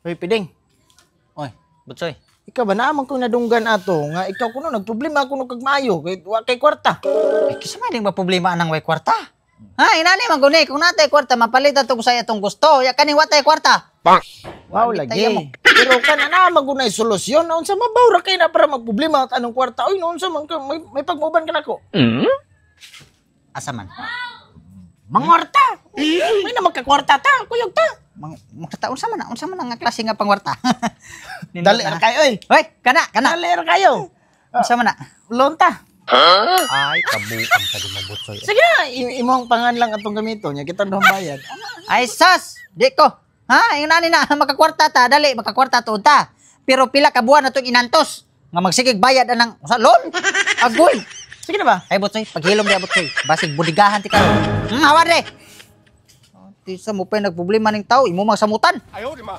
Hoy, Piding. Oy, Butsoy. Ikaw ba naman kung nadunggan ato nga ikaw kuno nagproblema kuno kag maayo kay kwarta. Eh, kasi may ba problema anang way kwarta? Ha, inani man guni kung natay kwarta mapalitan to sa atong gusto. Ya kani watay kwarta. Wow, lagi. Pero kana na magunay solusyon unsa mabawra kay na para magproblema at anong kwarta. Oy, unsa man ka may pagmuban ka nako. Asa man? Mangwarta. May na magkakwarta ta, kuyog ta. Makita unsa man ang klase nga pangwarta. Dali ra kayo oy. Hoy, kana. Dali ra kayo. Unsa man na? Lonta. Ay, kabuang ka di mo Butsoy. Sige na, imong pangan lang atong gamito nya kita ndong bayad. Ay, sas! Di ko. Ha? Yung nani na, makakwarta ta. Dali, makakwarta to ta. Pero pila ka buwan na itong inantos. Nga magsigig bayad anang, sa lol? Agoy! Sige na ba? Ay, Butsoy, paghilom niya, Butsoy. Basig budigahan ti ka. Hawad re! Di sa mo pa nagproblema ng tao, imo mga samutan. Ayaw, di ma.